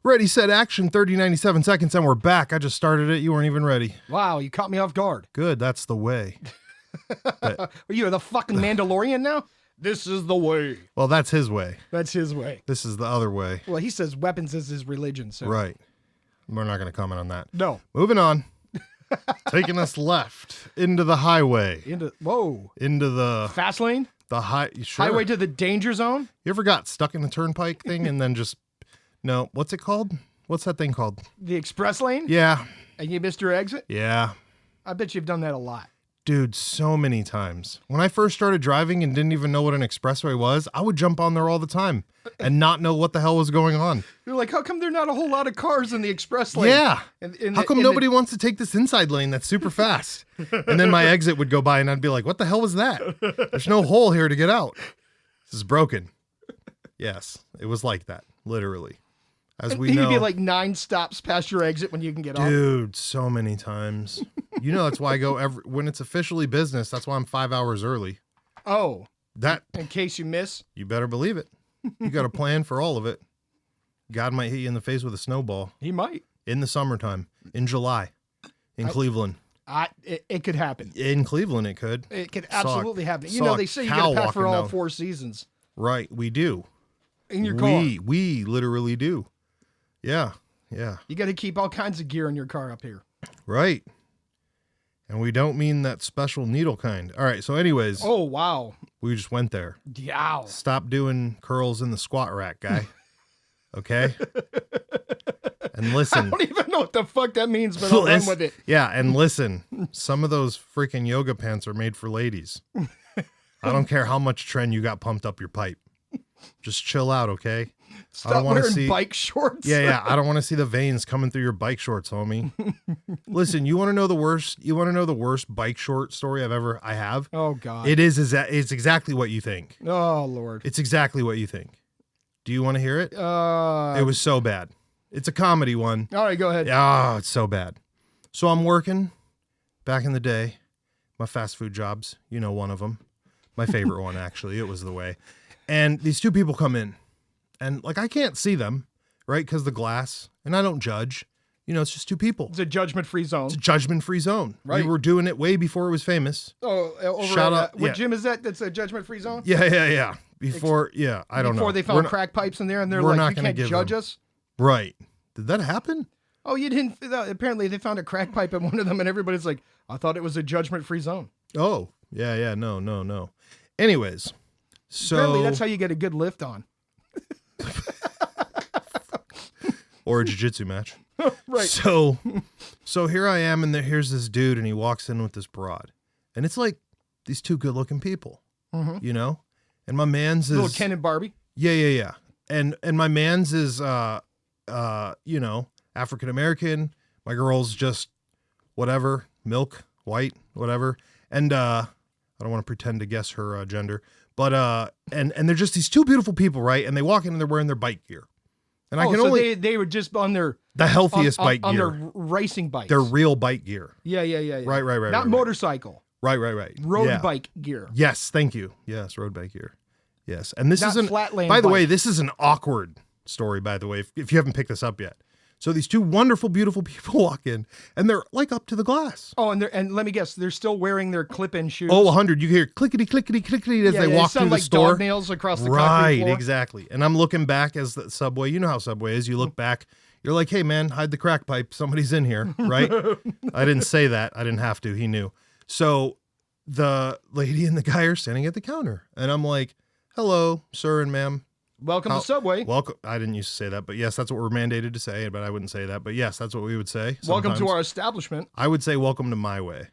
Ready, set, action, 30, 97 seconds, and we're back. I just started it. You weren't even ready. Wow, you caught me off guard. Good, that's the way. Are you the fucking Mandalorian now? This is the way. Well, that's his way. That's his way. This is the other way. Well, he says weapons is his religion, so. Right. We're not going to comment on that. No. Moving on. Taking us left into the highway. Into the fast lane? Sure. Highway to the danger zone? You ever got stuck in the turnpike thing and then just, no, what's it called? What's that thing called? The express lane? Yeah. And you missed your exit? Yeah. I bet you've done that a lot. Dude, so many times. When I first started driving and didn't even know what an expressway was, I would jump on there all the time and not know what the hell was going on. You're like, how come there are not a whole lot of cars in the express lane? Yeah. How come nobody wants to take this inside lane that's super fast? And then my exit would go by and I'd be like, what the hell was that? There's no hole here to get out. This is broken. Yes, it was like that, literally. As we know. You'd be like 9 stops past your exit when you can get off. Dude, so many times. You know, that's why I go when it's officially business. That's why I'm 5 hours early. Oh, that in case you miss. You better believe it. You got a plan for all of it. God might hit you in the face with a snowball. He might. In the summertime, in July, in Cleveland. It could happen. In Cleveland, it could. It could absolutely happen. You know, they say you got to pack for all 4 seasons. Right, we do. In your car. We literally do. Yeah, yeah. You got to keep all kinds of gear in your car up here. Right. And we don't mean that special needle kind. All right, so anyways. Oh, wow. We just went there. Yow. Stop doing curls in the squat rack, guy. Okay? And listen. I don't even know what the fuck that means, but I'll run with it. Yeah, and listen. Some of those freaking yoga pants are made for ladies. I don't care how much trend you got pumped up your pipe. Just chill out, okay? Stop I don't want to wearing bike shorts. Yeah. I don't want to see the veins coming through your bike shorts, homie. Listen, you want to know the worst? You want to know the worst bike short story I have? Oh God! It's exactly what you think. Oh Lord! It's exactly what you think. Do you want to hear it? It was so bad. It's a comedy one. All right, go ahead. Oh, it's so bad. So I'm working back in the day, my fast food jobs. You know, one of them, my favorite one actually. It was the way. And these two people come in. And like, I can't see them, right? Because the glass, and I don't judge. You know, it's just two people. It's a judgment-free zone. It's a judgment-free zone. Right. We were doing it way before it was famous. Oh, Shout out. What gym is that? That's a judgment-free zone? Yeah. Before I don't know. Before they found crack pipes in there and they're like, you can't judge us? Right. Did that happen? Oh, you didn't. Apparently they found a crack pipe in one of them and everybody's like, I thought it was a judgment-free zone. Oh, yeah. No. Anyways, so. Apparently that's how you get a good lift on. Or a jiu-jitsu match. Right. So here I am, and here's this dude, and he walks in with this broad. And it's like these two good-looking people, you know? And my man's is... Little Ken and Barbie? Yeah. And my man's is, you know, African-American. My girl's just whatever, milk, white, whatever. And I don't want to pretend to guess her gender. But, and they're just these two beautiful people, right? And they walk in and they're wearing their bike gear. And I can only they were just on their healthiest bike gear. On their racing bikes. Their real bike gear. Yeah. Right. Not motorcycle. Right. Road bike gear. Yes, thank you. Yes, road bike gear. Yes. And this isn't flatland by the bike. way, this is an awkward story, by the way, if you haven't picked this up yet. So these two wonderful, beautiful people walk in, and they're like up to the glass. Oh, and let me guess, they're still wearing their clip-in shoes. Oh, 100. You hear clickety, clickety, clickety as they walk through the like store. Dog nails across the right, floor. Exactly. And I'm looking back as the Subway. You know how Subway is. You look back. You're like, hey, man, hide the crack pipe. Somebody's in here, right? I didn't say that. I didn't have to. He knew. So the lady and the guy are standing at the counter, and I'm like, hello, sir and ma'am. Welcome to Subway. Welcome. I didn't used to say that, but yes, that's what we're mandated to say, but I wouldn't say that. But yes, that's what we would say. Welcome to our establishment. I would say welcome to my way.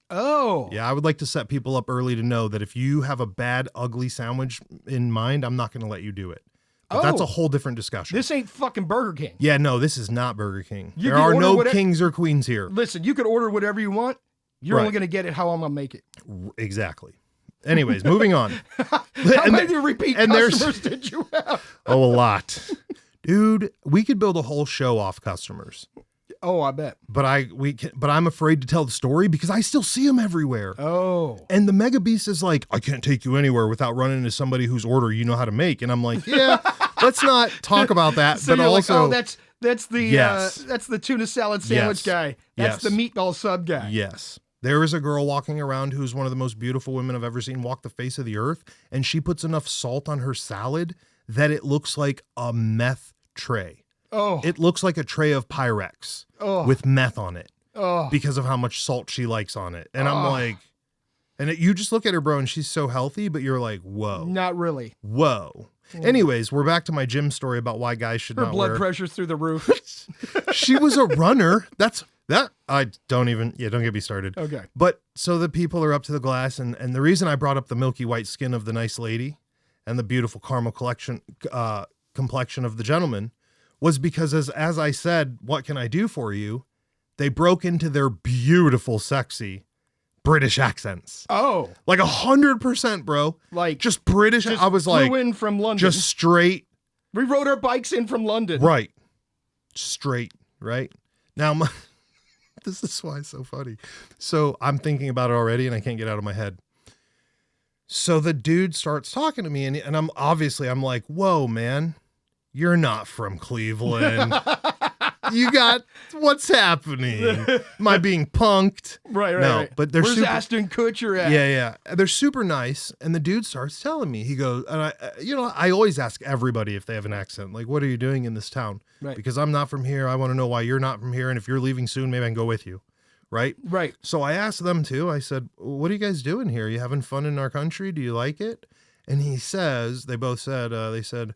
Oh. Yeah, I would like to set people up early to know that if you have a bad, ugly sandwich in mind, I'm not going to let you do it. But that's a whole different discussion. This ain't fucking Burger King. Yeah, no, this is not Burger King. You there are no kings or queens here. Listen, you could order whatever you want. You're only going to get it how I'm going to make it. Exactly. Anyways, moving on. How many repeat customers did you have? Oh, a lot. Dude, we could build a whole show off customers. Oh, I bet. But I'm afraid to tell the story because I still see them everywhere. Oh. And the Mega Beast is like, I can't take you anywhere without running into somebody whose order you know how to make. And I'm like, yeah, let's not talk about that. So but you're also, like, oh, That's the tuna salad sandwich Yes. guy. That's Yes. the meatball sub guy. Yes. There is a girl walking around who's one of the most beautiful women I've ever seen walk the face of the earth, and she puts enough salt on her salad that it looks like a meth tray. Oh. It looks like a tray of Pyrex with meth on it because of how much salt she likes on it. And I'm like, you just look at her, bro, and she's so healthy, but you're like, whoa. Not really. Whoa. Anyways, we're back to my gym story about why guys should Her not blood wear. pressure's through the roof. She was a runner. Don't get me started. Okay. But so the people are up to the glass, and the reason I brought up the milky white skin of the nice lady and the beautiful caramel complexion of the gentleman was because as I said, what can I do for you? They broke into their beautiful, sexy British accents. Oh. Like 100%, bro. Like just British. I was like, flew in from London. just straight. We rode our bikes in from London. Right. Straight, right? Now, this is why it's so funny. So I'm thinking about it already and I can't get it out of my head. So the dude starts talking to me and I'm like, whoa, man, you're not from Cleveland. What's happening? Am I being punked? Right. No, but they're Where's super, Ashton Kutcher at? Yeah. They're super nice. And the dude starts telling me, he goes, and I always ask everybody if they have an accent. Like, what are you doing in this town? Right. Because I'm not from here. I want to know why you're not from here. And if you're leaving soon, maybe I can go with you. Right. Right. So I asked them too. I said, what are you guys doing here? Are you having fun in our country? Do you like it? And they both said,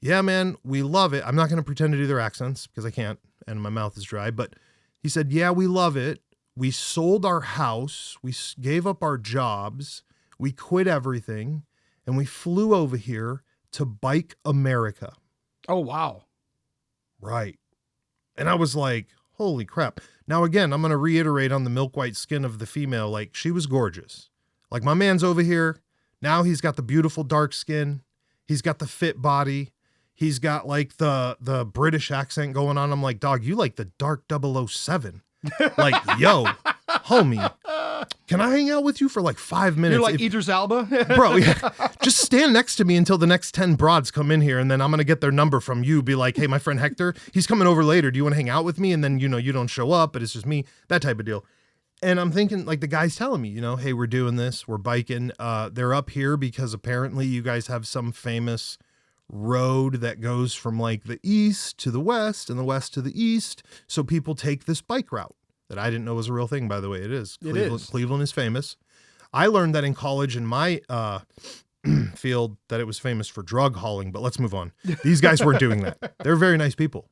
yeah, man, we love it. I'm not going to pretend to do their accents because I can't. And my mouth is dry, but he said, yeah, we love it. We sold our house. We gave up our jobs. We quit everything and we flew over here to Bike America. Oh, wow. Right. And I was like, holy crap. Now, again, I'm going to reiterate on the milk white skin of the female. Like, she was gorgeous. Like, my man's over here. Now he's got the beautiful dark skin. He's got the fit body. He's got like the British accent going on. I'm like, dog, you like the dark 007. Like, yo, homie, can I hang out with you for like 5 minutes? You're like Idris Elba? Bro, yeah, just stand next to me until the next 10 broads come in here. And then I'm going to get their number from you. Be like, hey, my friend Hector, he's coming over later. Do you want to hang out with me? And then, you don't show up, but it's just me, that type of deal. And I'm thinking, like, the guy's telling me, hey, we're doing this. We're biking. They're up here because apparently you guys have some famous road that goes from like the east to the west and the west to the east. So people take this bike route that I didn't know was a real thing, by the way. It is. Cleveland is famous. I learned that in college in my field that it was famous for drug hauling, but let's move on. These guys weren't doing that. They're very nice people.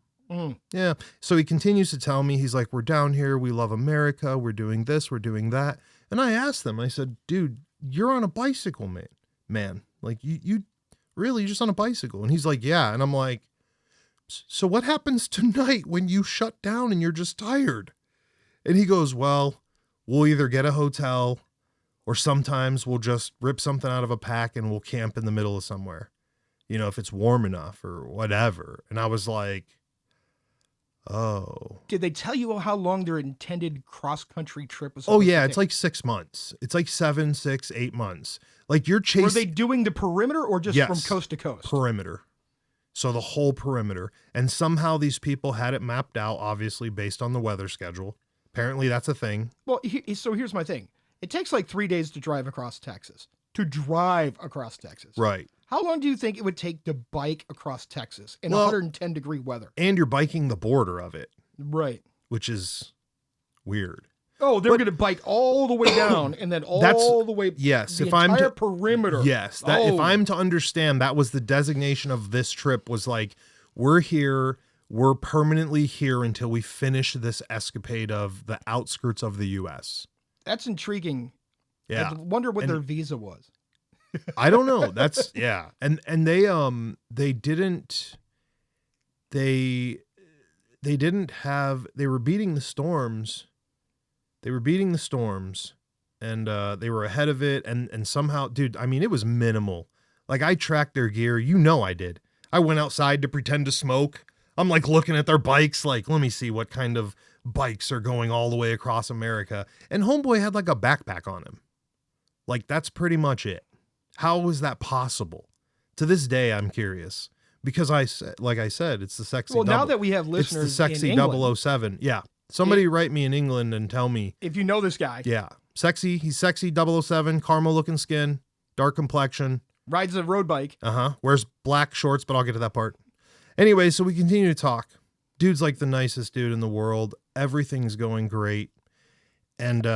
Yeah. So he continues to tell me, he's like, we're down here. We love America. We're doing this. We're doing that. And I asked them, I said, dude, you're on a bicycle, man. Like you really just on a bicycle? And he's like, yeah. And I'm like, so what happens tonight when you shut down and you're just tired? And he goes, well, we'll either get a hotel or sometimes we'll just rip something out of a pack and we'll camp in the middle of somewhere, if it's warm enough or whatever. And I was like, oh. Did they tell you how long their intended cross-country trip was? Oh, yeah. It's like 6 months. It's like 7, 6, 8 months. Like you're chasing. Were they doing the perimeter or just from coast to coast? Perimeter. So the whole perimeter. And somehow these people had it mapped out, obviously, based on the weather schedule. Apparently that's a thing. Well, so here's my thing. It takes like 3 days to drive across Texas. Right. How long do you think it would take to bike across Texas in 110-degree weather? And you're biking the border of it. Right. Which is weird. Oh, they're going to bike all the way down and then all the way. Yes. The entire perimeter. Yes. If I'm to understand, that was the designation of this trip was like, we're here. We're permanently here until we finish this escapade of the outskirts of the U.S. That's intriguing. Yeah. I wonder what their visa was. I don't know. That's yeah. And they didn't have, they were beating the storms. And they were ahead of it. And somehow, dude, I mean, it was minimal. Like I tracked their gear. I did. I went outside to pretend to smoke. I'm like looking at their bikes. Like, let me see what kind of bikes are going all the way across America. And homeboy had like a backpack on him. Like, that's pretty much it. How was that possible? To this day, I'm curious. Because like I said, it's the sexy. Well, now that we have listeners, it's the sexy in England, 007. Yeah, somebody write me in England and tell me if you know this guy. Yeah, sexy. He's sexy 007, caramel looking skin, dark complexion. Rides a road bike. Wears black shorts, but I'll get to that part. Anyway, so we continue to talk. Dude's like the nicest dude in the world. Everything's going great, and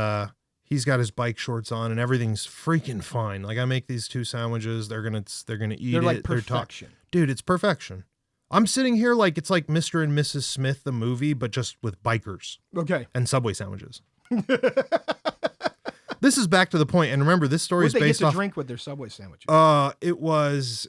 he's got his bike shorts on, and everything's freaking fine. Like I make these 2 sandwiches, they're gonna eat They're it. like perfection. Dude, it's perfection. I'm sitting here like it's like Mr. and Mrs. Smith, the movie, but just with bikers. Okay. And Subway sandwiches. This is back to the point, and remember, this story is based off. What did they get to drink with their Subway sandwiches? It was.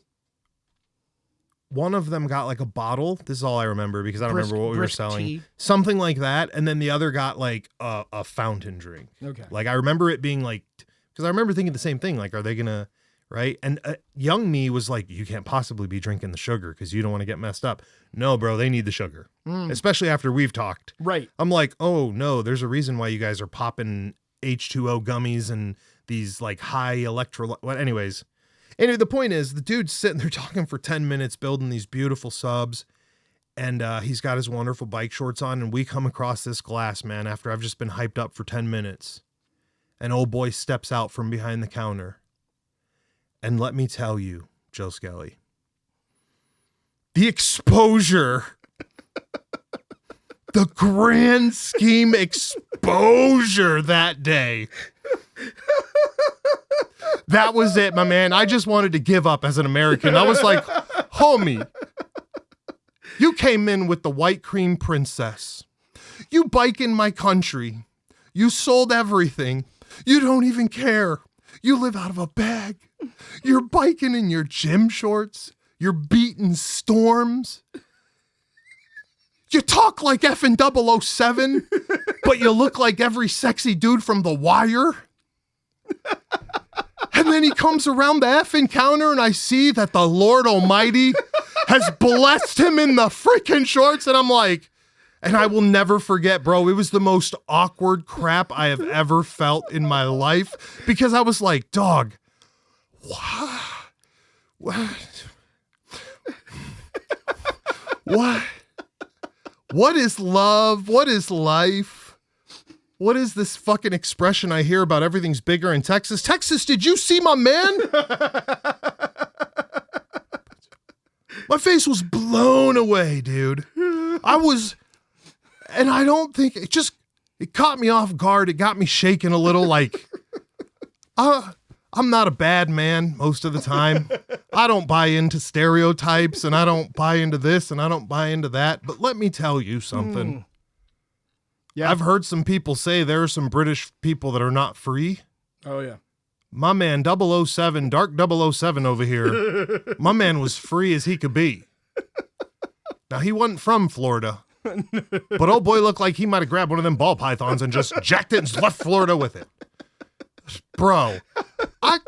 One of them got like a bottle. This is all I remember because I don't remember what we were selling. Tea. Something like that, and then the other got like a fountain drink. Okay. Like I remember it being like, because I remember thinking the same thing. Like, are they gonna, right? And young me was like, you can't possibly be drinking the sugar because you don't want to get messed up. No, bro, they need the sugar, especially after we've talked. Right. I'm like, oh no, there's a reason why you guys are popping H2O gummies and these like high electrolyte. Well, anyways, the point is the dude's sitting there talking for 10 minutes, building these beautiful subs. And he's got his wonderful bike shorts on. And we come across this glass, man, after I've just been hyped up for 10 minutes. An old boy steps out from behind the counter. And let me tell you, Joe Skelly, the exposure, the grand scheme exposure that day. That was it, my man. I just wanted to give up as an American. I was like, homie, you came in with the white cream princess. You bike in my country. You sold everything. You don't even care. You live out of a bag. You're biking in your gym shorts. You're beating storms. You talk like effing 007, but you look like every sexy dude from The Wire. And then he comes around the effing counter and I see that the Lord Almighty has blessed him in the freaking shorts. And I'm like, and I will never forget, bro, it was the most awkward crap I have ever felt in my life because I was like, dog, what is love? What is life? What is this fucking expression I hear about everything's bigger in Texas? Texas, did you see my man? My face was blown away, dude. And I don't think, it caught me off guard. It got me shaking a little like, I'm not a bad man most of the time. I don't buy into stereotypes and I don't buy into this and I don't buy into that. But let me tell you something. Yeah. I've heard some people say there are some British people that are not free. Oh, yeah. My man, 007, Dark 007 over here, my man was free as he could be. Now, he wasn't from Florida, but old boy looked like he might have grabbed one of them ball pythons and just jacked it and left Florida with it. Bro, I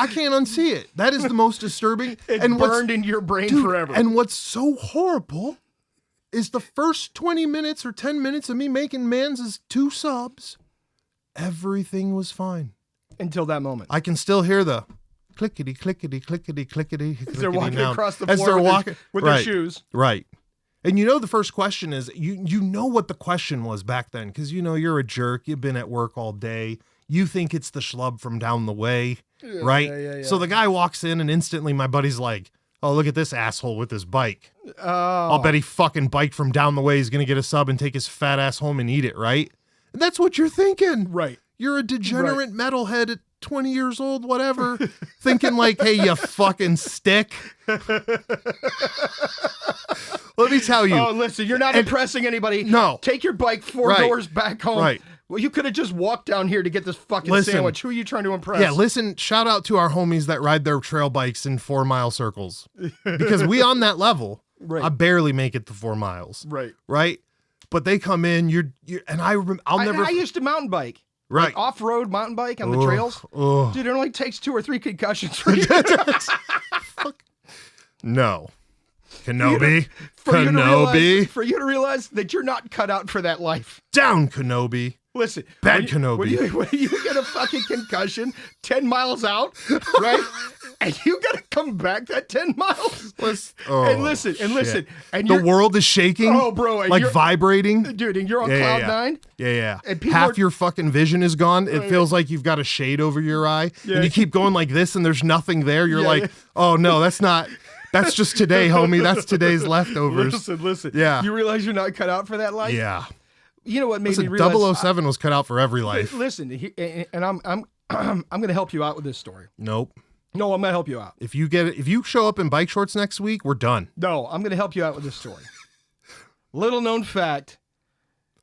can't unsee it. That is the most disturbing. It's burned in your brain forever. And what's so horrible is the first 20 minutes or 10 minutes of me making Mans's 2 subs, everything was fine. Until that moment. I can still hear the clickety, clickety, clickety, clickety. As they're walking across the floor as they're walking with their shoes. Right. And you know the first question is, you know what the question was back then, because you know you're a jerk, you've been at work all day, you think it's the schlub from down the way, right? Yeah. So the guy walks in and instantly my buddy's like, oh, look at this asshole with his bike. Oh. I'll bet he fucking biked from down the way. He's going to get a sub and take his fat ass home and eat it, right? And that's what you're thinking. Right. You're a degenerate metalhead at 20 years old, whatever, thinking like, hey, you fucking stick. Let me tell you. Oh, listen, you're not impressing anybody. No. Take your bike 4 doors back home. Right. Well, you could have just walked down here to get this fucking sandwich. Who are you trying to impress? Yeah, listen, shout out to our homies that ride their trail bikes in 4-mile circles. Because we on that level, right. I barely make it to 4 miles. Right. Right? But they come in, and I'll never. I used to mountain bike. Right. Like off-road mountain bike on the trails. Dude, it only takes 2 or 3 concussions for you. No. Kenobi. For you to realize that you're not cut out for that life. Down, Kenobi. Listen, Bad when Kenobi. When you get a fucking concussion 10 miles out, right? And you got to come back that 10 miles. And listen. And the world is shaking. Oh, bro. Like vibrating. Dude, and you're on cloud nine. Yeah. And half your fucking vision is gone. It feels like you've got a shade over your eye. Yeah. And you keep going like this and there's nothing there. You're oh, no, that's not. That's just today, homie. That's today's leftovers. Listen. Yeah. You realize you're not cut out for that life? Yeah. You know what made me realize? 007 was cut out for every life. Listen, and I'm going to help you out with this story. Nope. No, I'm going to help you out. If you show up in bike shorts next week, we're done. No, I'm going to help you out with this story. Little known fact,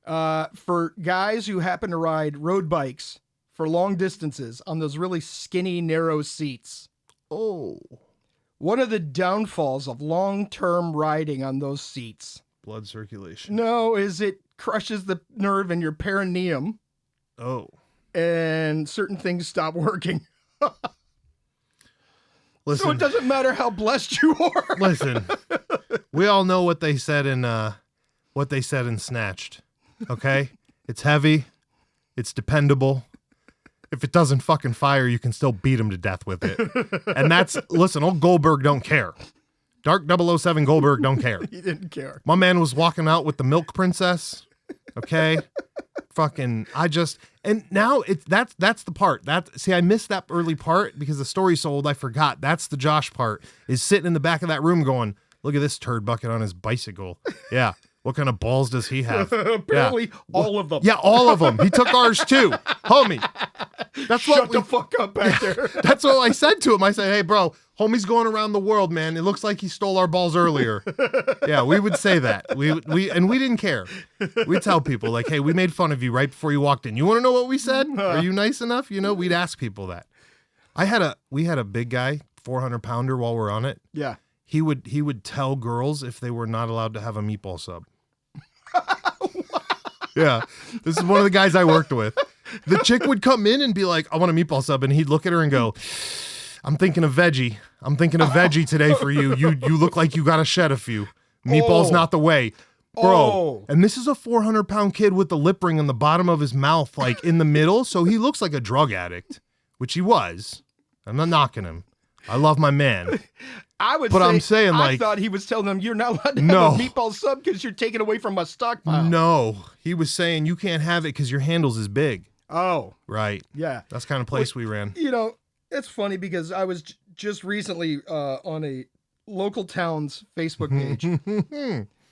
for guys who happen to ride road bikes for long distances on those really skinny, narrow seats. Oh. One of the downfalls of long-term riding on those seats. Blood circulation. No, is it crushes the nerve in your perineum. Oh. And certain things stop working. Listen, so it doesn't matter how blessed you are. Listen, we all know what they said in Snatched. Okay? It's heavy. It's dependable. If it doesn't fucking fire, you can still beat him to death with it. And listen, old Goldberg don't care. Dark 007 Goldberg don't care. He didn't care. My man was walking out with the milk princess. Okay? Fucking, and now that's the part. I missed that early part because the story's so old, I forgot. That's the Josh part, is sitting in the back of that room going, look at this turd bucket on his bicycle. Yeah. What kind of balls does he have? Apparently, all of them. Yeah, all of them. He took ours too. Homie. Shut the fuck up back there. That's what I said to him. I said, hey, bro, homie's going around the world, man. It looks like he stole our balls earlier. Yeah, we would say that. We didn't care. We'd tell people, like, hey, we made fun of you right before you walked in. You want to know what we said? Are you nice enough? We'd ask people that. We had a big guy, 400-pounder while we're on it. Yeah. He would tell girls if they were not allowed to have a meatball sub. Yeah. This is one of the guys I worked with. The chick would come in and be like, I want a meatball sub. And he'd look at her and go, I'm thinking of veggie. I'm thinking of veggie today for you. You look like you got to shed a few. Meatball's not the way. Bro. And this is a 400-pound kid with the lip ring on the bottom of his mouth, like in the middle. So he looks like a drug addict, which he was. I'm not knocking him. I love my man. I'm saying, I thought he was telling them you're not allowed to have a meatball sub because you're taking away from my stockpile. No, he was saying you can't have it because your handle's is big. Oh, right. Yeah, that's the kind of place we ran. It's funny because I was just recently on a local town's Facebook page,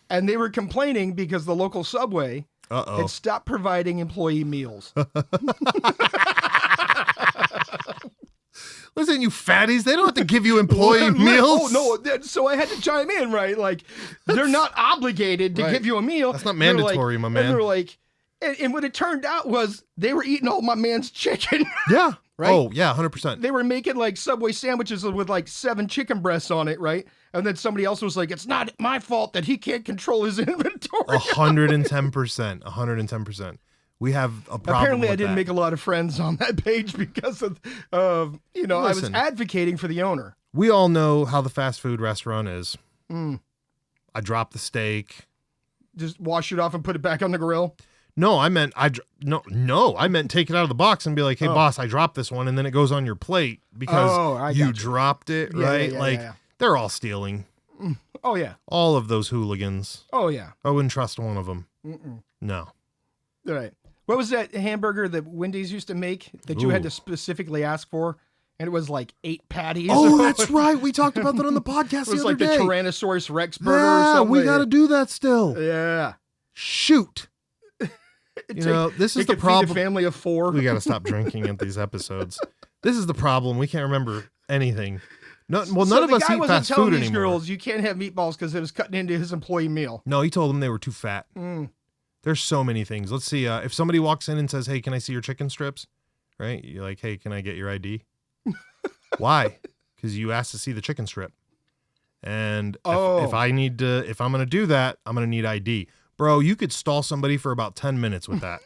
and they were complaining because the local Subway had stopped providing employee meals. Listen, you fatties, they don't have to give you employee meals. Oh, no. So I had to chime in, right? Like, they're not obligated to give you a meal. That's not mandatory, my man. And they're like, and what it turned out was they were eating all my man's chicken. Yeah. Right? Oh, yeah, 100%. They were making like Subway sandwiches with like 7 chicken breasts on it, right? And then somebody else was like, it's not my fault that he can't control his inventory. 110%. 110%. We have a problem. Apparently, with I didn't that. make a lot of friends on that page because of I was advocating for the owner. We all know how the fast food restaurant is. Mm. I drop the steak. Just wash it off and put it back on the grill? No, I meant I meant take it out of the box and be like, hey, boss, I dropped this one, and then it goes on your plate because you dropped it, right? Yeah. They're all stealing. Oh, yeah. All of those hooligans. Oh, yeah. I wouldn't trust one of them. Mm-mm. No. All right. What was that hamburger that Wendy's used to make that you had to specifically ask for? And it was like 8 patties. Oh, that's right. We talked about that on the podcast the other day. It was like the Tyrannosaurus Rex burger or something. We got to do that still. Yeah. Shoot. This is the problem. Feed a family of 4. We got to stop drinking at these episodes. This is the problem. We can't remember anything. None of us eat fast food anymore. These girls, you can't have meatballs because it was cutting into his employee meal. No, he told them they were too fat. There's so many things. Let's see. If somebody walks in and says, hey, can I see your chicken strips? Right? You're like, hey, can I get your ID? Why? Because you asked to see the chicken strip. And if I'm going to do that, I'm going to need ID. Bro, you could stall somebody for about 10 minutes with that.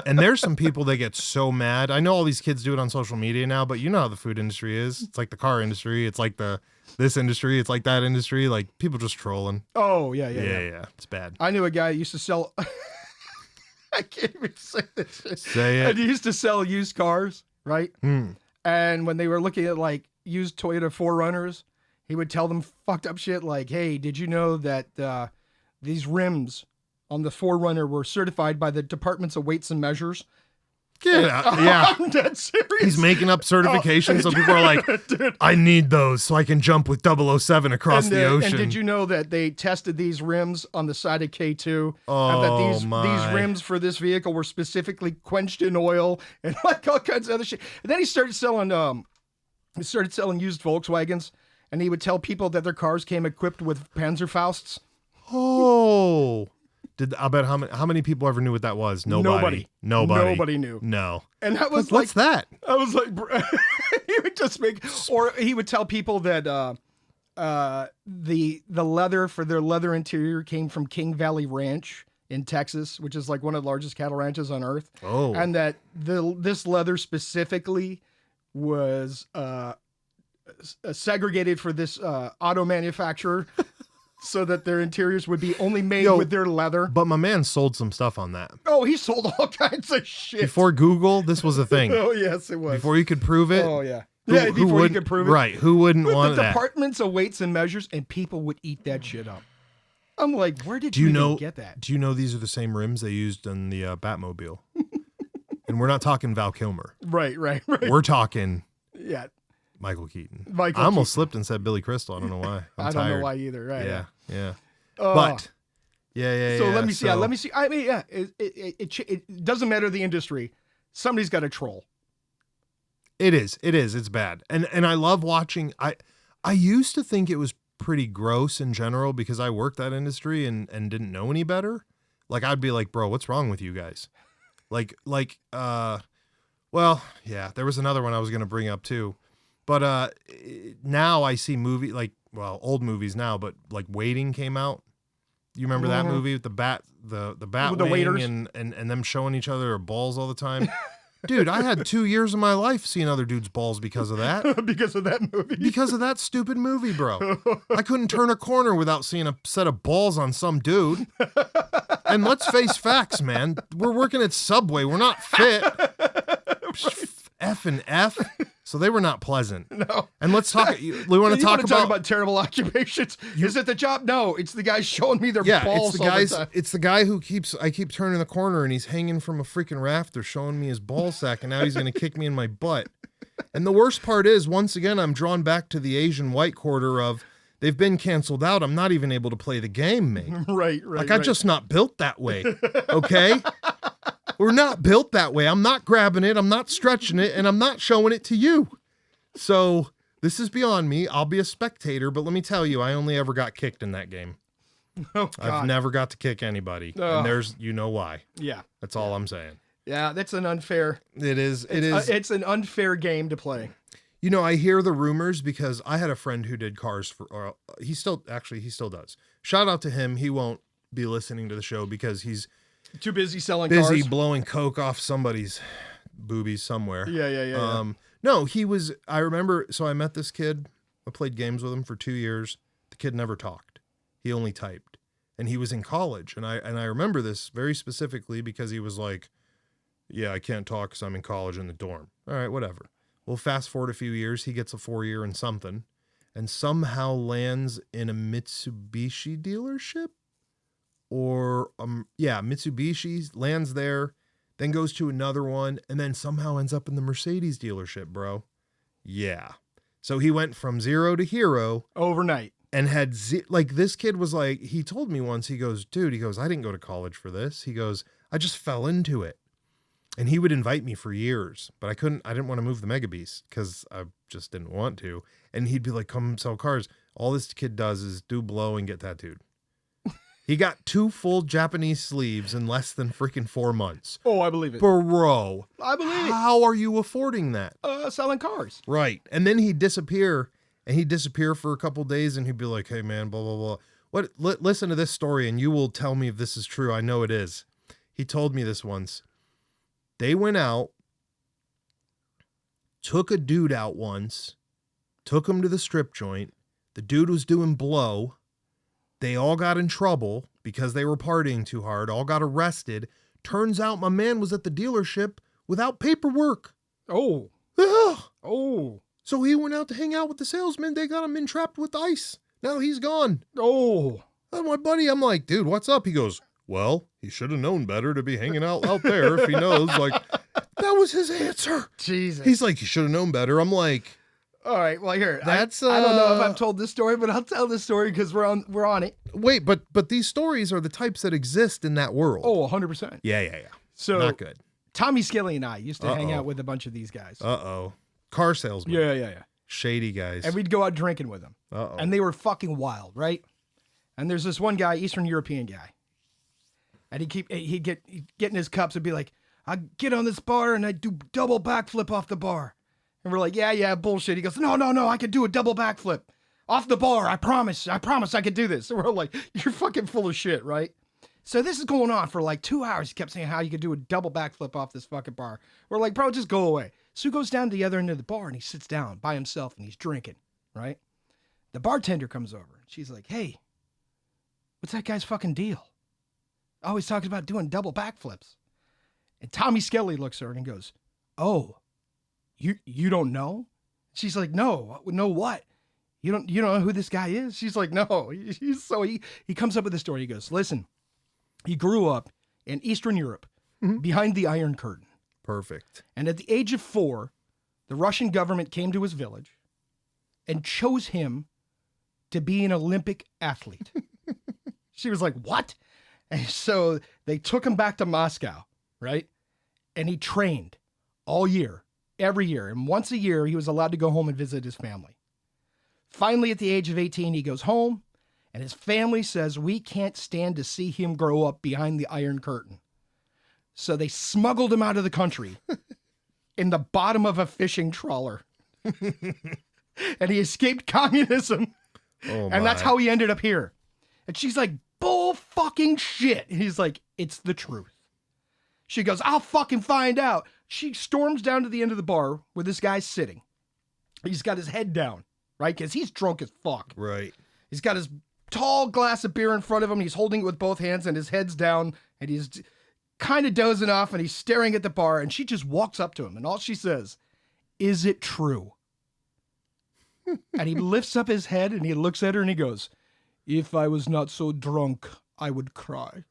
And there's some people that get so mad. I know all these kids do it on social media now, but you know how the food industry is. It's like the car industry. It's like this industry. It's like that industry. Like people just trolling. Oh, yeah. It's bad. I knew a guy who used to sell... I can't even say this shit. Say it. And he used to sell used cars, right? And when they were looking at like used Toyota 4Runners, he would tell them fucked up shit like, hey, did you know that these rims on the 4Runner were certified by the Departments of Weights and Measures? Get out. Yeah. I'm dead serious. He's making up certifications so people are like, Dude. I need those so I can jump with 007 across the ocean. And did you know that they tested these rims on the side of K2? Oh, and that these my. rims for this vehicle were specifically quenched in oil and like all kinds of other shit. And then he started selling used Volkswagens, and he would tell people that their cars came equipped with Panzerfausts. Oh. I bet how many people ever knew what that was? Nobody. Nobody knew. No. And that was what's that? I was like, he would just make, or he would tell people that the leather for their leather interior came from King Valley Ranch in Texas, which is like one of the largest cattle ranches on earth. Oh. And that this leather specifically was segregated for this auto manufacturer. So that their interiors would be only made with their leather. But my man sold some stuff on that. Oh, he sold all kinds of shit. Before Google, this was a thing. Oh, yes, it was. Before you could prove it. Oh, yeah. Before you could prove it. Right. Who wouldn't want the that? Departments of Weights and Measures, and people would eat that shit up. I'm like, where did you even get that? Do you know these are the same rims they used in the Batmobile? And we're not talking Val Kilmer. Right. We're talking Yeah. Michael Keaton. I almost slipped and said Billy Crystal. I don't know why. I'm I tired. don't know why either. Right. Yeah. But yeah. So let me see. Let me see. I mean, yeah. It doesn't matter the industry. Somebody's got a troll. It is. It's bad. And I love watching. I used to think it was pretty gross in general because I worked that industry and didn't know any better. Like I'd be like, bro, what's wrong with you guys? Well, yeah, there was another one I was going to bring up too. But now I see old movies now, but like Waiting came out. You remember that movie with the bat With the wing waiters? and them showing each other their balls all the time? Dude, I had 2 years of my life seeing other dudes' balls because of that. Because of that movie. Because of that stupid movie, bro. I couldn't turn a corner without seeing a set of balls on some dude. And let's face facts, man. We're working at Subway. We're not fit. F and F. So they were not pleasant. No. And let's talk. We want to talk about terrible occupations. Is it the job? No, it's the guy showing me their balls. It's the guys. It's the guy who I keep turning the corner and he's hanging from a freaking rafter, showing me his ball sack, and now he's going to kick me in my butt. And the worst part is, once again, I'm drawn back to the Asian white quarter of they've been canceled out. I'm not even able to play the game, mate. Right. I'm just not built that way. Okay. We're not built that way. I'm not grabbing it. I'm not stretching it, and I'm not showing it to you. So this is beyond me. I'll be a spectator, but let me tell you, I only ever got kicked in that game. Oh, God. I've never got to kick anybody. Oh. And you know why. Yeah. That's all I'm saying. Yeah, that's an unfair. It is. It's an unfair game to play. You know, I hear the rumors because I had a friend who did cars for, he still does. Shout out to him. He won't be listening to the show because he's too busy selling cars. Blowing coke off somebody's boobies somewhere. Yeah. No, I remember, so I met this kid. I played games with him for 2 years. The kid never talked. He only typed. And he was in college. And I remember this very specifically because he was like, yeah, I can't talk because I'm in college in the dorm. All right, whatever. Well, fast forward a few years, he gets a 4-year in something and somehow lands in a Mitsubishi dealership. Mitsubishi, lands there, then goes to another one, and then somehow ends up in the Mercedes dealership, bro. Yeah. So he went from zero to hero overnight and had this kid was like, he told me once, he goes, I didn't go to college for this. He goes, I just fell into it. And he would invite me for years, but I didn't want to move the Mega Beast because I just didn't want to. And he'd be like, come sell cars. All this kid does is do blow and get tattooed. He got 2 full Japanese sleeves in less than freaking 4 months. Oh, I believe it. Bro. I believe it. How are you affording that? Selling cars. Right. And then he'd disappear for a couple days and he'd be like, hey man, blah, blah, blah. Listen to this story and you will tell me if this is true. I know it is. He told me this once. They went out, took a dude out once, took him to the strip joint. The dude was doing blow. They all got in trouble because they were partying too hard, all got arrested, Turns out my man was at the dealership without paperwork. Oh. Ugh. Oh. So he went out to hang out with the salesman. They got him entrapped with ice. Now he's gone. Oh. And my buddy, I'm like, dude, what's up? He goes, well, he should have known better to be hanging out there if he knows. Like, that was his answer. Jesus. He's like, you should have known better. I'm like, all right, well, here. That's I don't know if I've told this story, but I'll tell this story because we're on it. Wait, but these stories are the types that exist in that world. Oh, 100%. Yeah. So not good. Tommy Skelly and I used to hang out with a bunch of these guys. Car salesman. Yeah. Shady guys. And we'd go out drinking with them. And they were fucking wild, right? And there's this one guy, Eastern European guy. And he'd get in his cups and be like, I get on this bar and I do double backflip off the bar. And we're like, yeah, bullshit. He goes, no, I could do a double backflip off the bar. I promise I could do this. So we're like, you're fucking full of shit, right? So this is going on for like 2 hours. He kept saying how you could do a double backflip off this fucking bar. We're like, bro, just go away. So he goes down to the other end of the bar and he sits down by himself and he's drinking, right? The bartender comes over and she's like, hey, what's that guy's fucking deal? Oh, he's talking about doing double backflips. And Tommy Skelly looks at her and goes, oh, you don't know? She's like, no what? You don't know who this guy is? She's like, no. He comes up with this story. He goes, listen, he grew up in Eastern Europe behind the Iron Curtain. Perfect. And at the age of 4, the Russian government came to his village and chose him to be an Olympic athlete. She was like, what? And so they took him back to Moscow, right? And he trained all year, every year. And once a year, he was allowed to go home and visit his family. Finally, at the age of 18, he goes home, and his family says, we can't stand to see him grow up behind the Iron Curtain. So they smuggled him out of the country in the bottom of a fishing trawler. And he escaped communism. Oh, and that's how he ended up here. And she's like, bull fucking shit. And he's like, it's the truth. She goes, I'll fucking find out. She storms down to the end of the bar where this guy's sitting. He's got his head down, right? Because he's drunk as fuck. Right. He's got his tall glass of beer in front of him. He's holding it with both hands and his head's down. And he's kind of dozing off and he's staring at the bar. And she just walks up to him. And all she says, is it true? And he lifts up his head and he looks at her and he goes, if I was not so drunk, I would cry.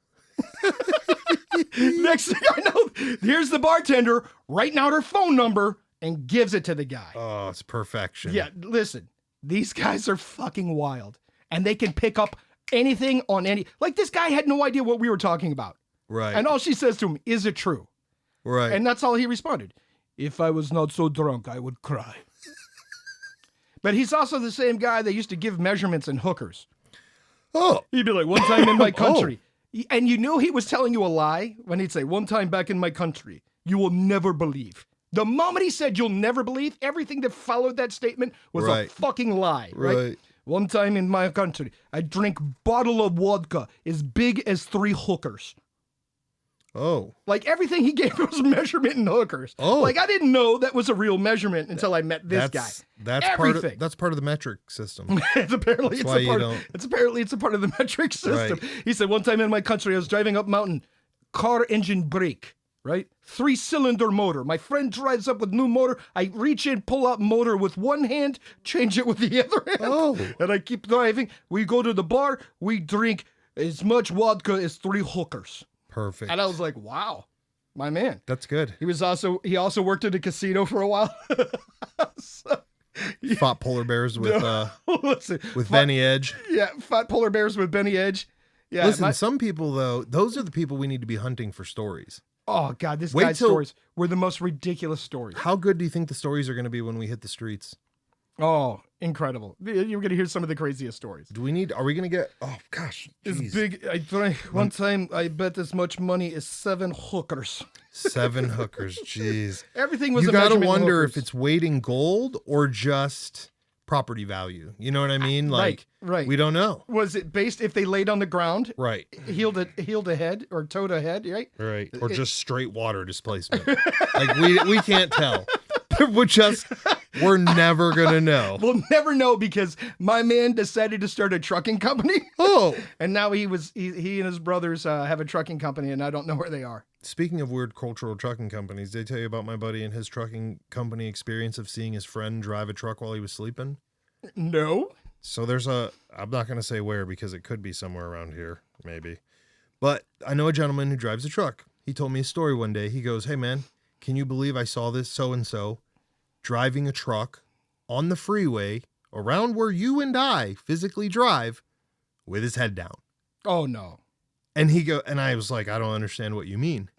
Next thing I know, here's the bartender writing out her phone number and gives it to the guy. Oh, it's perfection. Yeah, listen, these guys are fucking wild. And they can pick up anything on any... Like, this guy had no idea what we were talking about. Right. And all she says to him, is it true? Right. And that's all he responded. If I was not so drunk, I would cry. But he's also the same guy that used to give measurements in hookers. Oh. He'd be like, one time in my country. And you knew he was telling you a lie when he'd say, one time back in my country, you will never believe. The moment he said you'll never believe, everything that followed that statement was a fucking lie. Right? One time in my country, I drank bottle of vodka as big as 3 hookers. Oh. Like everything he gave was measurement in hookers. Oh. Like I didn't know that was a real measurement until I met this guy. That's everything. part of the metric system. It's a part of the metric system. Right. He said, one time in my country, I was driving up mountain, car engine brake, right? 3-cylinder motor. My friend drives up with new motor. I reach in, pull out motor with one hand, change it with the other hand. Oh. And I keep driving. We go to the bar. We drink as much vodka as 3 hookers. Perfect. And I was like, wow, my man. That's good. He also worked at a casino for a while. Fought polar bears with Benny Edge. Yeah, fought polar bears with Benny Edge. Yeah. Listen, some people though, those are the people we need to be hunting for stories. Oh God, this guy's stories were the most ridiculous stories. How good do you think the stories are going to be when we hit the streets? Oh, incredible. You're going to hear some of the craziest stories. Are we going to get, oh gosh. It's big. I drank one time, I bet as much money as 7 hookers. 7 hookers, jeez. Everything was you a gotta measurement in wonder hookers. if it's weight in gold or just property value. You know what I mean? Like, right. We don't know. Was it based if they laid on the ground? Right. Heeled a head or towed a head, right? Right. Or just straight water displacement. Like we can't tell. We're never gonna know. We'll never know because my man decided to start a trucking company. Oh. And now he and his brothers have a trucking company and I don't know where they are. Speaking of weird cultural trucking companies, did I tell you about my buddy and his trucking company experience of seeing his friend drive a truck while he was sleeping? No. So I'm not going to say where because it could be somewhere around here, maybe. But I know a gentleman who drives a truck. He told me a story one day. He goes, hey man, can you believe I saw this so-and-so driving a truck on the freeway around where you and I physically drive with his head down? Oh no. And I was like, I don't understand what you mean.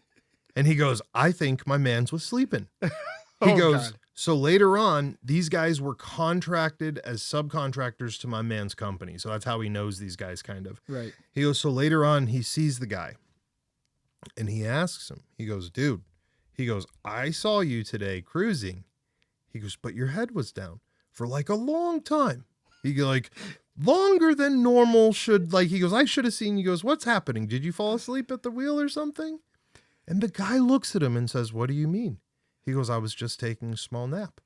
And he goes, I think my man's was sleeping. He goes, God. So later on, these guys were contracted as subcontractors to my man's company. So that's how he knows these guys kind of. Right. He goes, so later on, he sees the guy and he asks him, he goes, dude, he goes, I saw you today cruising. He goes, but your head was down for like a long time. He goes, like, longer than normal should, like, he goes, I should have seen, he goes, what's happening? Did you fall asleep at the wheel or something? And the guy looks at him and says, what do you mean? He goes, I was just taking a small nap.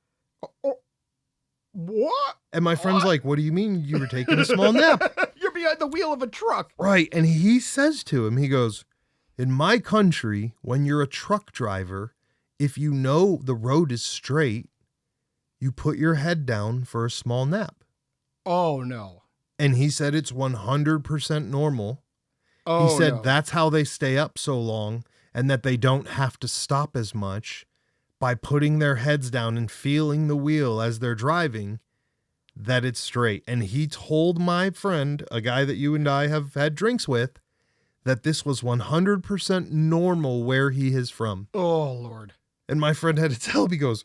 What? And my friend's like, what do you mean you were taking a small nap? You're behind the wheel of a truck. Right. And he says to him, he goes, in my country, when you're a truck driver, if you know the road is straight, you put your head down for a small nap. Oh, no. And he said it's 100% normal. Oh, he said no. that's how they stay up so long and that they don't have to stop as much by putting their heads down and feeling the wheel as they're driving, that it's straight. And he told my friend, a guy that you and I have had drinks with, that this was 100% normal where he is from. Oh, Lord. And my friend had to tell him, he goes,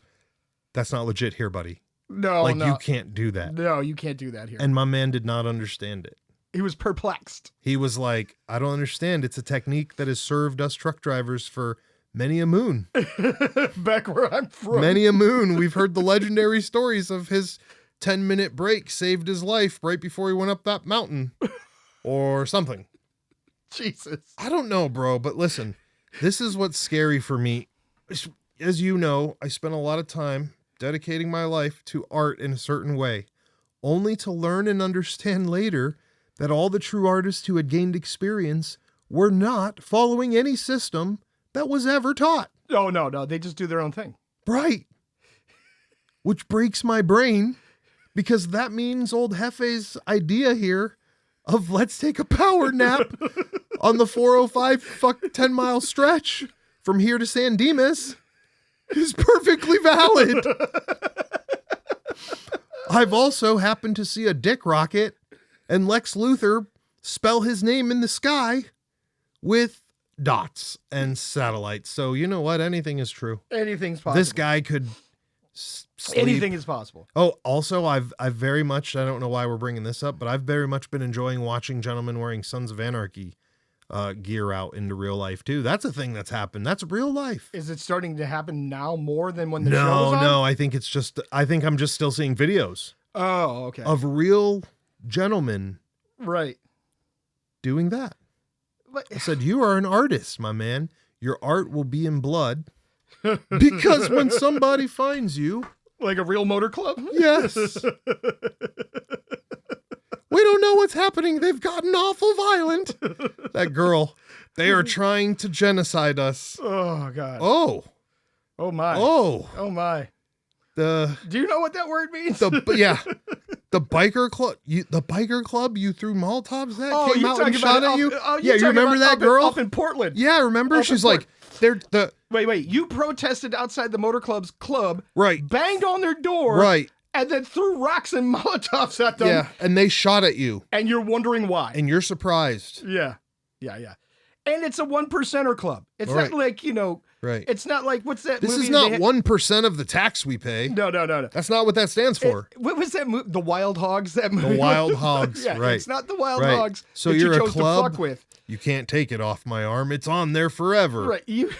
that's not legit here, buddy. No, like, no. you can't do that. No, you can't do that here. And my man did not understand it. He was perplexed. He was like, I don't understand. It's a technique that has served us truck drivers for many a moon. Back where I'm from. Many a moon. We've heard the legendary stories of his 10-minute break saved his life right before he went up that mountain or something. Jesus. I don't know, bro, but listen, this is what's scary for me. As you know, I spent a lot of time dedicating my life to art in a certain way, only to learn and understand later that all the true artists who had gained experience were not following any system that was ever taught. Oh, no. They just do their own thing. Right. Which breaks my brain, because that means old Hefe's idea here of let's take a power nap on the 405 10-mile stretch from here to San Dimas is perfectly valid. I've also happened to see a dick rocket and Lex Luthor spell his name in the sky with dots and satellites. So you know what? Anything is true. Anything's possible. This guy could sleep. Anything is possible. Oh, also, I've very much, I don't know why we're bringing this up, but I've very much been enjoying watching gentlemen wearing Sons of Anarchy gear out into real life too. That's a thing that's happened. That's real life. Is it starting to happen now more than when the show was on? No, I think I'm just still seeing videos. Oh, okay. Of real gentlemen right. doing that. But, I said, you are an artist, my man. Your art will be in blood. Because when somebody finds you... Like a real motor club? Yes. We don't know what's happening. They've gotten awful violent. That girl. They are trying to genocide us. Oh, God. Oh. Oh, my. Oh. Oh, my. Do you know what that word means? Yeah. The biker club. The biker club you threw Molotovs at came out and shot at you. Yeah, you remember that girl up in Portland? Yeah, remember? She's like, they're the. Wait. You protested outside the motor club's club. Right. Banged on their door. Right. And then threw rocks and Molotovs at them. Yeah, and they shot at you. And you're wondering why. And you're surprised. Yeah. And it's a 1%er club. It's not like, right. It's not like, what's that This movie? Is not 1% of the tax we pay. No. That's not what that stands for. What was that movie? The Wild Hogs? That movie? The Wild Hogs, yeah, right. It's not the Wild Hogs so that you're you a chose club, to fuck with. You can't take it off my arm. It's on there forever. Right. You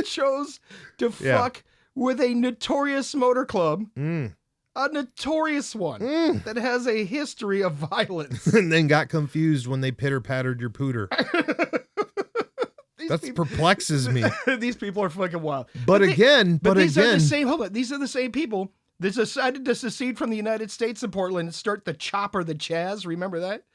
chose to fuck with a notorious motor club. A notorious one that has a history of violence. And then got confused when they pitter-pattered your pooter. That perplexes me. These people are fucking wild. But again, these are the same. Hold on, these are the same people that decided to secede from the United States in Portland and start the Chop or the Chaz. Remember that?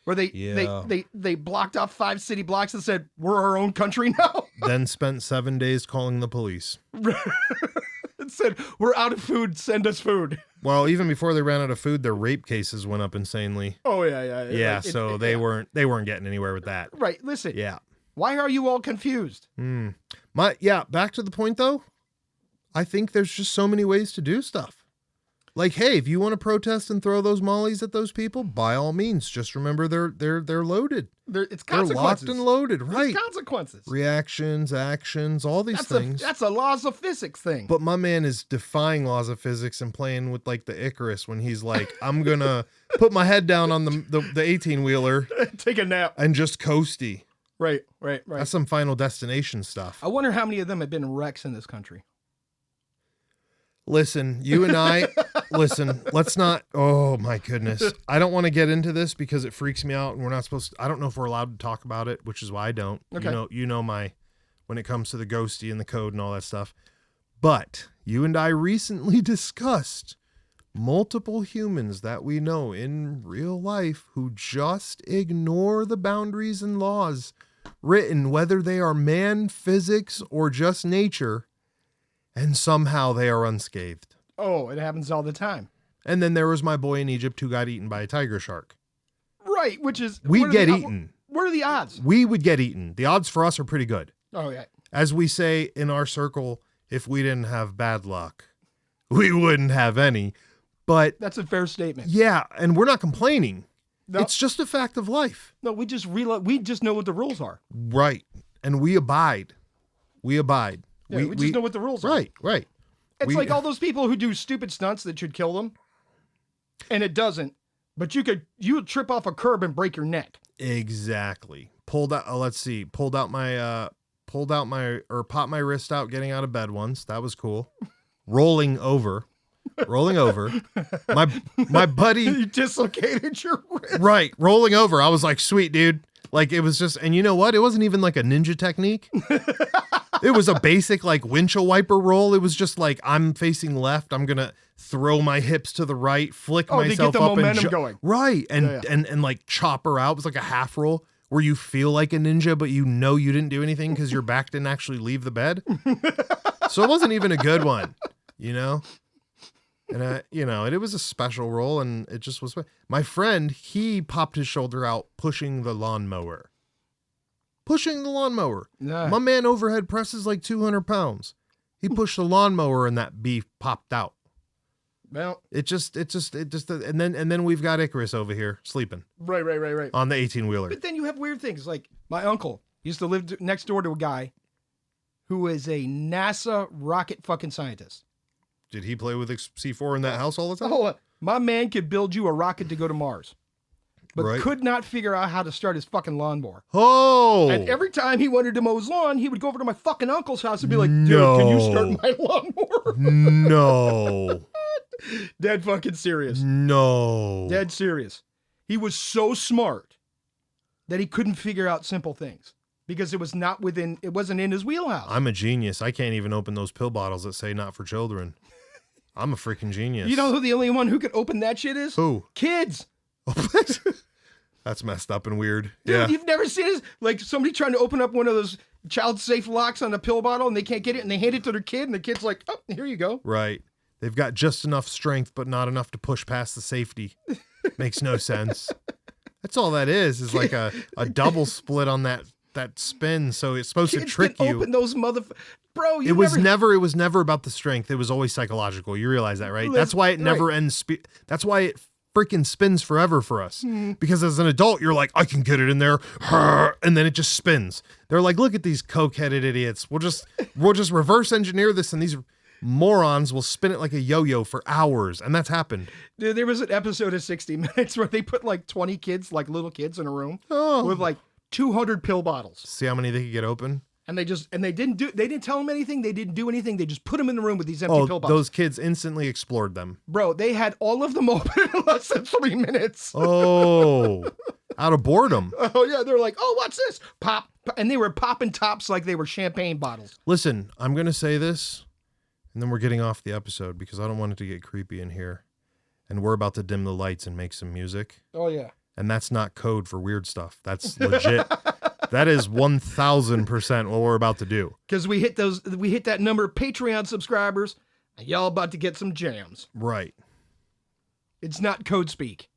where they blocked off 5 city blocks and said, we're our own country now. Then spent 7 days calling the police. And said, we're out of food, send us food. Well, even before they ran out of food, their rape cases went up insanely. Oh, yeah. Yeah, so they weren't getting anywhere with that. Right, listen. Yeah. Why are you all confused? Back to the point, though. I think there's just so many ways to do stuff. Like, hey, if you want to protest and throw those mollies at those people, by all means, just remember they're loaded. It's consequences. They're locked and loaded, right? There's consequences. Reactions, actions, all these things. That's a laws of physics thing. But my man is defying laws of physics and playing with like the Icarus when he's like, I'm gonna put my head down on the 18-wheeler, take a nap, and just coasty. Right. That's some Final Destination stuff. I wonder how many of them have been wrecks in this country. Listen, you and I, let's not, oh my goodness. I don't want to get into this because it freaks me out and we're not supposed to, I don't know if we're allowed to talk about it, which is why I don't. Okay. You know when it comes to the ghosty and the code and all that stuff. But you and I recently discussed multiple humans that we know in real life who just ignore the boundaries and laws written, whether they are man, physics, or just nature. And somehow they are unscathed. Oh, it happens all the time. And then there was my boy in Egypt who got eaten by a tiger shark. Right, which is... We'd get eaten. What are the odds? We would get eaten. The odds for us are pretty good. Oh, yeah. As we say in our circle, if we didn't have bad luck, we wouldn't have any. But... That's a fair statement. Yeah, and we're not complaining. No. It's just a fact of life. No, we just know what the rules are. Right. And we abide. Yeah, we just know what the rules are. Right. It's like all those people who do stupid stunts that should kill them, and it doesn't. But you would trip off a curb and break your neck. Exactly. Popped my wrist out getting out of bed once. That was cool. Rolling over. My buddy. You dislocated your wrist. Right. Rolling over. I was like, sweet, dude. Like it was just, and you know what? It wasn't even like a ninja technique. It was a basic like windshield wiper roll. It was just like, I'm facing left. I'm going to throw my hips to the right, flick myself to get the up momentum going. Right. And like chop her out. It was like a half roll where you feel like a ninja, but you know you didn't do anything because your back didn't actually leave the bed. So it wasn't even a good one, you know? And it was a special roll and it just was. My friend, he popped his shoulder out pushing the lawnmower. Yeah. My man overhead presses like 200 pounds. He pushed the lawnmower and that beef popped out. Well, it just, and then we've got Icarus over here sleeping. Right. On the 18-wheeler. But then you have weird things. Like my uncle used to live next door to a guy who is a NASA rocket fucking scientist. Did he play with C4 in that house all the time? Hold on. My man could build you a rocket to go to Mars. But could not figure out how to start his fucking lawnmower. Oh! And every time he wanted to mow his lawn, he would go over to my fucking uncle's house and be like, dude, can you start my lawnmower? No. Dead fucking serious. No. Dead serious. He was so smart that he couldn't figure out simple things because it wasn't in his wheelhouse. I'm a genius. I can't even open those pill bottles that say not for children. I'm a freaking genius. You know who the only one who could open that shit is? Who? Kids. That's messed up and weird. Dude, yeah. You've never seen this? Like somebody trying to open up one of those child-safe locks on a pill bottle and they can't get it and they hand it to their kid and the kid's like, oh, here you go. Right. They've got just enough strength, but not enough to push past the safety. Makes no sense. That's all that is like a double split on that spin. So it's supposed to trick you. Open those bro. It was never about the strength. It was always psychological. You realize that, right? That's why it never ends. That's why it freaking spins forever for us. Because as an adult, you're like, I can get it in there, and then it just spins. They're like, look at these coke-headed idiots. We'll just reverse engineer this, and these morons will spin it like a yo-yo for hours, and that's happened. Dude, there was an episode of 60 Minutes where they put like 20 kids, like little kids, in a room with like 200 pill bottles. See how many they could get open? And they didn't tell them anything. They didn't do anything. They just put them in the room with these empty pill bottles. Those kids instantly explored them. Bro, they had all of them open in less than 3 minutes. Oh, out of boredom. Oh yeah, they're like, oh, what's this? Pop, and they were popping tops like they were champagne bottles. Listen, I'm gonna say this, and then we're getting off the episode because I don't want it to get creepy in here, and we're about to dim the lights and make some music. Oh yeah. And that's not code for weird stuff. That's legit. That is 1,000% what we're about to do. Because we hit that number of Patreon subscribers, and y'all about to get some jams. Right. It's not code speak.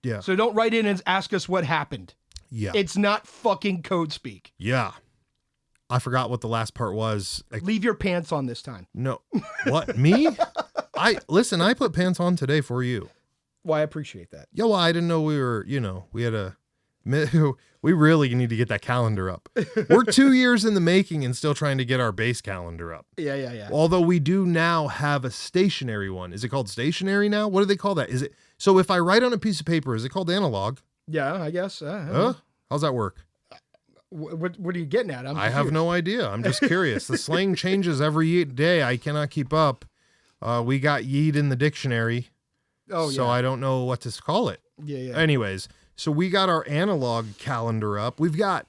Yeah. So don't write in and ask us what happened. Yeah. It's not fucking code speak. Yeah. I forgot what the last part was. Leave your pants on this time. No. What? Me? I put pants on today for you. Well, I appreciate that. Yeah, well, I didn't know we were, we really need to get that calendar up. We're 2 years in the making and still trying to get our base calendar up. Yeah. Although we do now have a stationary one. Is it called stationary now? What do they call that? Is it, so if I write on a piece of paper, is it called analog? Yeah, I guess. How's that work? What are you getting at? I have no idea. I'm just curious. The slang changes every day. I cannot keep up. We got yeet in the dictionary. Oh, so yeah. I don't know what to call it. Yeah. Anyways, so we got our analog calendar up. We've got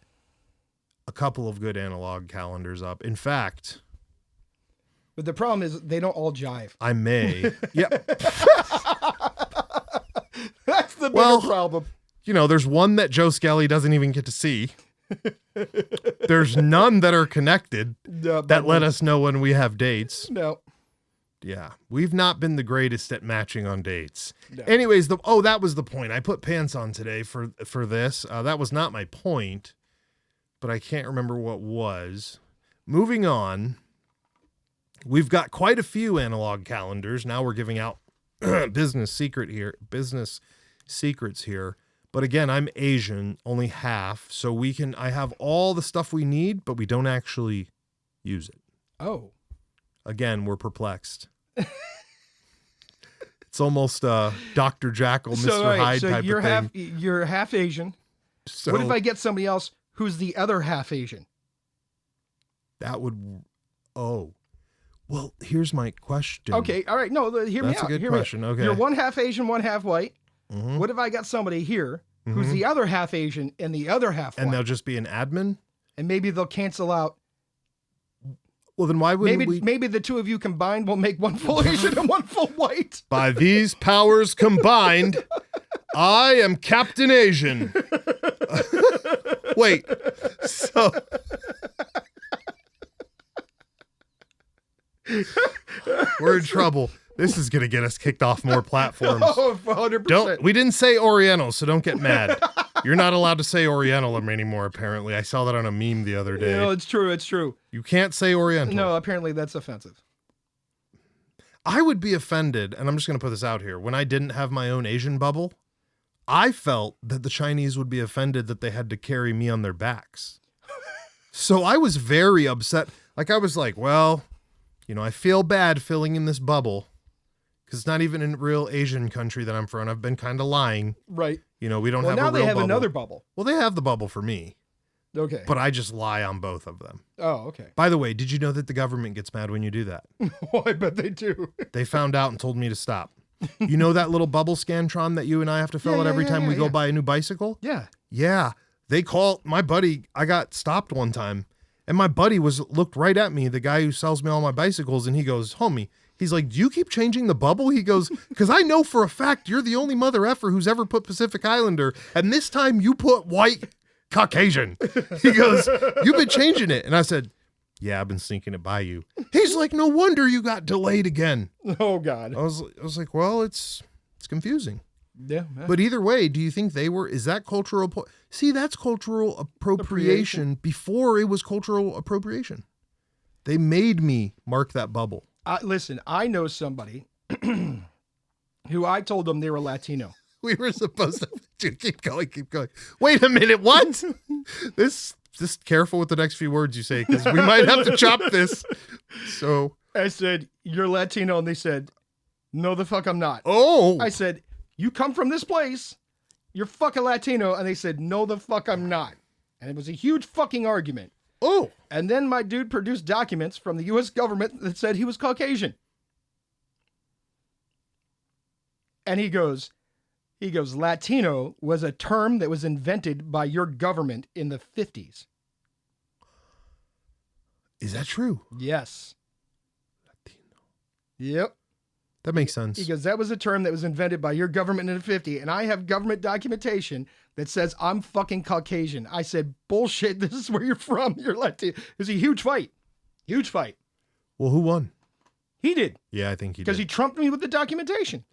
a couple of good analog calendars up. In fact, but the problem is they don't all jive. I may. Yep. That's the bigger problem. There's one that Joe Skelly doesn't even get to see. There's none that are connected that let us know when we have dates. No. Yeah. We've not been the greatest at matching on dates. No. Anyways, that was the point. I put pants on today for this. That was not my point, but I can't remember what was. Moving on. We've got quite a few analog calendars. Now we're giving out business secrets here. But again, I'm Asian, only half, so I have all the stuff we need, but we don't actually use it. Oh. Again, we're perplexed. It's almost Dr. Jekyll, Mr. Hyde type of thing. You're half Asian. So what if I get somebody else who's the other half Asian? That would, well, here's my question. Okay, all right, no, hear me out. That's a good question, okay. You're one half Asian, one half white. Mm-hmm. What if I got somebody here who's the other half Asian and the other half white? And they'll just be an admin? And maybe they'll cancel out. Well, then why wouldn't we? Maybe the two of you combined will make one full Asian and one full white. By these powers combined, I am Captain Asian. Wait, so... We're in trouble. This is going to get us kicked off more platforms. Oh, 100%. We didn't say Oriental, so don't get mad. You're not allowed to say Oriental anymore, apparently. I saw that on a meme the other day. No, it's true. You can't say Oriental. No, apparently that's offensive. I would be offended, and I'm just going to put this out here. When I didn't have my own Asian bubble, I felt that the Chinese would be offended that they had to carry me on their backs. So I was very upset. I was like, well, I feel bad filling in this bubble. Because it's not even in a real Asian country that I'm from. I've been kind of lying. Right. We don't have a real bubble. Well, now they have bubble. another bubble. Well, they have the bubble for me. Okay. But I just lie on both of them. Oh, okay. By the way, did you know that the government gets mad when you do that? Well, I bet they do. They found out and told me to stop. You know that little bubble scantron that you and I have to fill out every time we go buy a new bicycle? Yeah. Yeah. They call my buddy. I got stopped one time, and my buddy looked right at me, the guy who sells me all my bicycles, and he goes, homie, he's like, do you keep changing the bubble? He goes, because I know for a fact you're the only mother effer who's ever put Pacific Islander, and this time you put white Caucasian. He goes, you've been changing it. And I said, yeah, I've been sneaking it by you. He's like, no wonder you got delayed again. Oh, God. I was like, well, it's confusing. Yeah. But either way, do you think is that cultural? See, that's cultural appropriation before it was cultural appropriation. They made me mark that bubble. Listen, I know somebody who I told them they were Latino. We were supposed to keep going. Wait a minute, what? Just careful with the next few words you say, because we might have to chop this. So I said, you're Latino, and they said, no, the fuck I'm not. Oh. I said, you come from this place, you're fucking Latino, and they said, no, the fuck I'm not. And it was a huge fucking argument. Oh. And then my dude produced documents from the U.S. government that said he was Caucasian. And he goes, Latino was a term that was invented by your government in the 50s. Is that true? Yes. Latino. Yep. That makes sense. Because that was a term that was invented by your government in the 50s, and I have government documentation that says I'm fucking Caucasian. I said, bullshit, this is where you're from. You're Latino. It was a huge fight. Huge fight. Well, who won? He did. Yeah, I think he did. Because he trumped me with the documentation.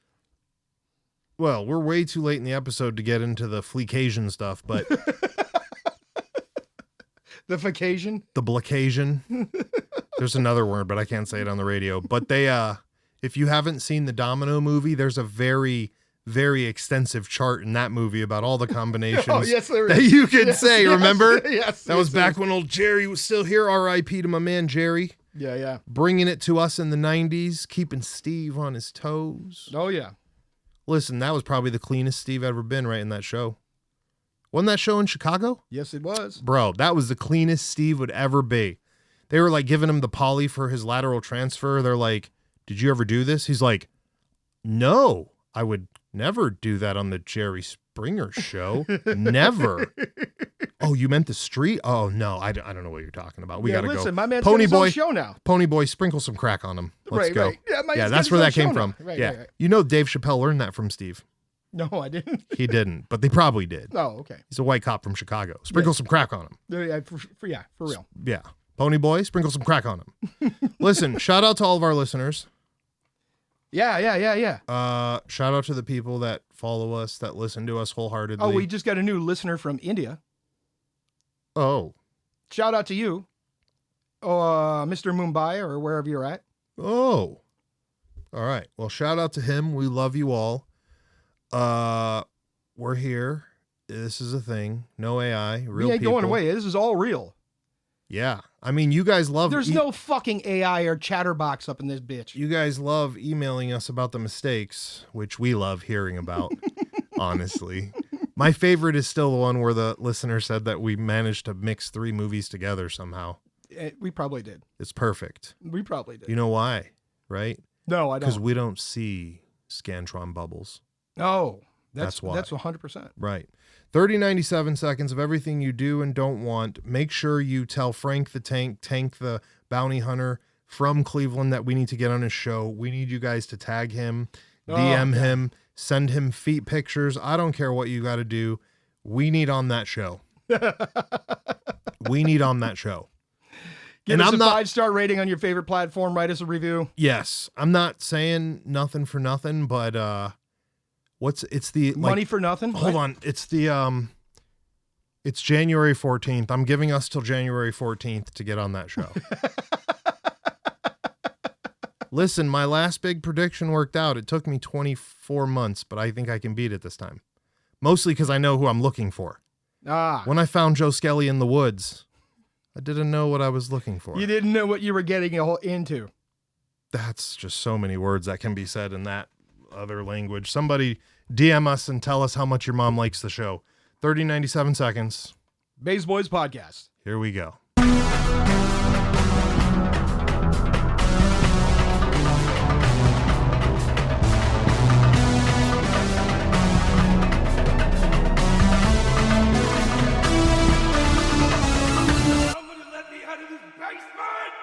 Well, we're way too late in the episode to get into the Fleecasian stuff, but... The Fleecasian? The Blacasian. There's another word, but I can't say it on the radio. But they, if you haven't seen the Domino movie, there's a very, very extensive chart in that movie about all the combinations oh, yes, there is. that you could say, yes, remember? Yes. That was back when old Jerry was still here. R.I.P. to my man, Jerry. Yeah, yeah. Bringing it to us in the 90s, keeping Steve on his toes. Oh, yeah. Listen, that was probably the cleanest Steve ever been right in that show. Wasn't that show in Chicago? Yes, it was. Bro, that was the cleanest Steve would ever be. They were like giving him the poly for his lateral transfer. They're like, did you ever do this? He's like, no, I would never do that on the Jerry Springer show. Never. Oh, you meant the street? Oh, no, I don't know what you're talking about. We got to go. Listen, my man's Pony got his boy, own show now. Pony Boy, sprinkle some crack on him. Let's right, go. Right. Yeah, that's where that came from. Right, yeah. Right. You know Dave Chappelle learned that from Steve. No, I didn't. He didn't, but they probably did. Oh, okay. He's a white cop from Chicago. Sprinkle some crack on him. Yeah, for real. Yeah. Pony Boy, sprinkle some crack on him. Listen, shout out to all of our listeners. Yeah. Shout out to the people that follow us, that listen to us wholeheartedly. Oh, we just got a new listener from India. Oh. Shout out to you. Mr. Mumbai or wherever you're at. Oh. All right. Well, shout out to him. We love you all. We're here. This is a thing. No AI. Real we ain't people. going away. This is all real. Yeah. I mean, you guys love... There's no fucking AI or chatterbox up in this bitch. You guys love emailing us about the mistakes, which we love hearing about, honestly. My favorite is still the one where the listener said that we managed to mix 3 movies together somehow. We probably did. It's perfect. We probably did. You know why, right? No, I don't. Because we don't see Scantron bubbles. Oh, that's why. That's 100%. Right. 97 seconds of everything you do and don't want. Make sure you tell Frank the Tank the bounty hunter from Cleveland that we need to get on his show. We need you guys to tag him, DM him, send him feet pictures. I don't care what you got to do. We need on that show. We need on that show. Give us a 5-star rating on your favorite platform. Write us a review. Yes. I'm not saying nothing for nothing, but it's the money for nothing. Hold on. It's the it's January 14th. I'm giving us till January 14th to get on that show. Listen, my last big prediction worked out. It took me 24 months, but I think I can beat it this time. Mostly because I know who I'm looking for. When I found Joe Skelly in the woods, I didn't know what I was looking for. You didn't know what you were getting into. That's just so many words that can be said in that other language. Somebody DM us and tell us how much your mom likes the show. 97 seconds. Bays Boys Podcast. Here we go. Somebody let me out of this basement!